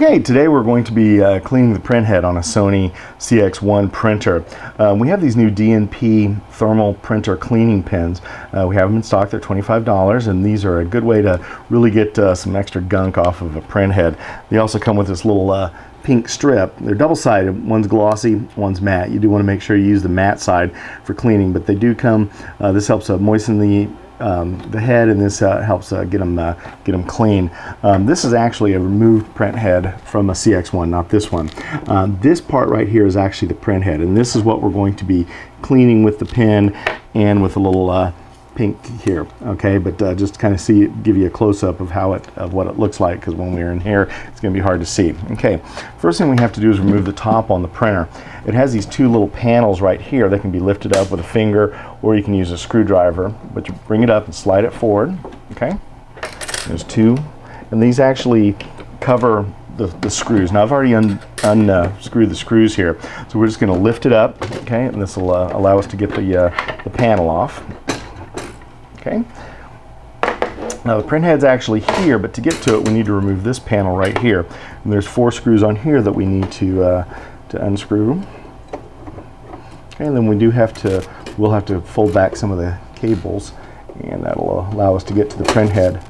Okay, today we're going to be cleaning the print head on a Sony CX1 printer. We have these new DNP thermal printer cleaning pens. We have them in stock. They're $25, and these are a good way to really get some extra gunk off of a print head. They also come with this little pink strip. They're double-sided. One's glossy, one's matte. You do want to make sure you use the matte side for cleaning, but they do come. This helps moisten the head, and this helps get them clean. This is actually a removed print head from a CX1, not this one. This part right here is actually the print head, and this is what we're going to be cleaning with the pen and with a little pink here. Okay, but just kind of give you a close-up of what it looks like, because when we're in here it's going to be hard to see. Okay, first thing we have to do is remove the top on the printer. It has these two little panels right here that can be lifted up with a finger, or you can use a screwdriver, but you bring it up and slide it forward. Okay, there's two, and these actually cover the screws. Now I've already unscrewed the screws here, so we're just going to lift it up. Okay, and this will allow us to get the panel off. Okay. Now the print head's actually here, but to get to it we need to remove this panel right here. And there's 4 screws on here that we need to unscrew. Okay, and then we'll have to fold back some of the cables, and that'll allow us to get to the print head.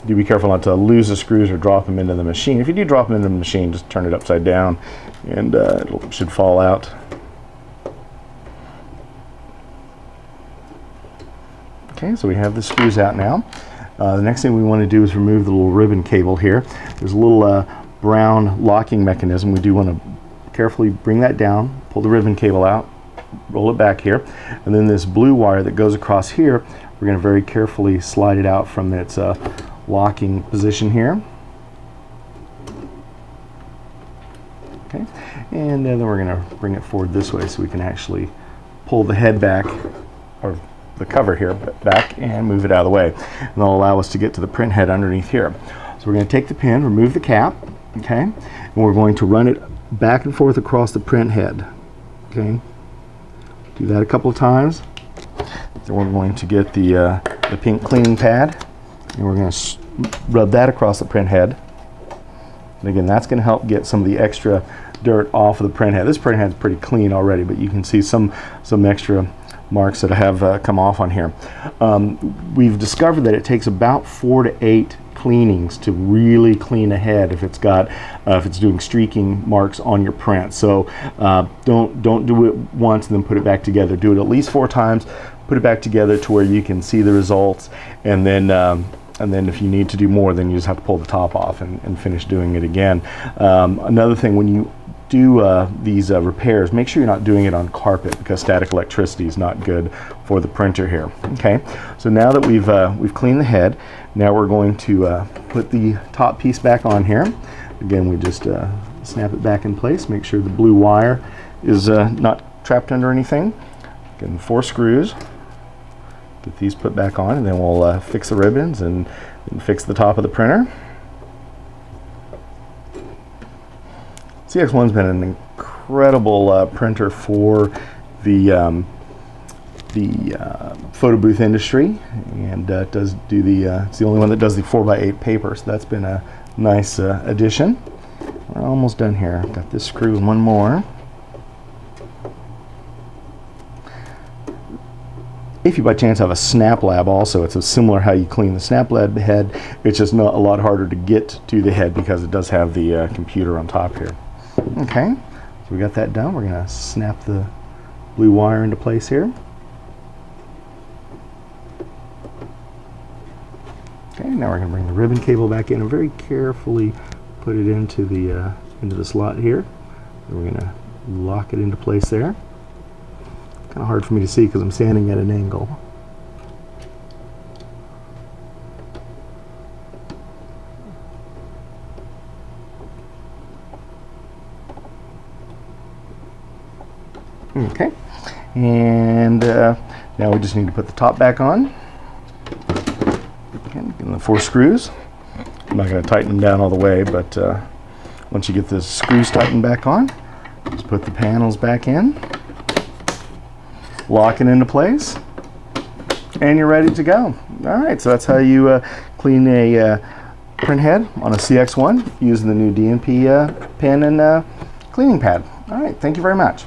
Do be careful not to lose the screws or drop them into the machine. If you do drop them into the machine, just turn it upside down, and it should fall out. Okay, so we have the screws out now. The next thing we want to do is remove the little ribbon cable here. There's a little brown locking mechanism. We do want to carefully bring that down, pull the ribbon cable out, roll it back here, and then this blue wire that goes across here, we're going to very carefully slide it out from its locking position here. Okay, and then we're going to bring it forward this way so we can actually pull the head back, or the cover here back, and move it out of the way, and that'll allow us to get to the print head underneath here. So we're going to take the pen, remove the cap, okay, and we're going to run it back and forth across the print head. Okay, do that a couple of times. Then we're going to get the pink cleaning pad, and we're going to rub that across the print head. And again, that's going to help get some of the extra dirt off of the print head. This print head's pretty clean already, but you can see some extra marks that have come off on here. We've discovered that it takes about 4 to 8 cleanings to really clean a head if it's doing streaking marks on your print. So don't do it once and then put it back together. Do it at least 4 times, put it back together to where you can see the results, and then if you need to do more, then you just have to pull the top off and finish doing it again. Another thing, when you do these repairs, make sure you're not doing it on carpet, because static electricity is not good for the printer here. Okay, so now that we've cleaned the head, now we're going to put the top piece back on here. Again, we just snap it back in place, make sure the blue wire is not trapped under anything. Again, 4 screws. Get these put back on, and then we'll fix the ribbons and fix the top of the printer. CX1's been an incredible printer for the photo booth industry, and does do it's the only one that does the 4x8 paper, so that's been a nice addition. We're almost done here. Got this screw and one more. If you by chance have a snap lab also, it's similar how you clean the snap lab head. It's just not a lot harder to get to the head because it does have the computer on top here. Okay, so we got that done. We're going to snap the blue wire into place here. Okay, now we're going to bring the ribbon cable back in and very carefully put it into the slot here. And we're going to lock it into place there. Kind of hard for me to see because I'm standing at an angle. Okay, and now we just need to put the top back on. Okay, and the 4 screws. I'm not going to tighten them down all the way, but once you get the screws tightened back on, just put the panels back in, lock it into place, and you're ready to go. All right, so that's how you clean a print head on a CX1 using the new DNP pen and cleaning pad. All right, thank you very much.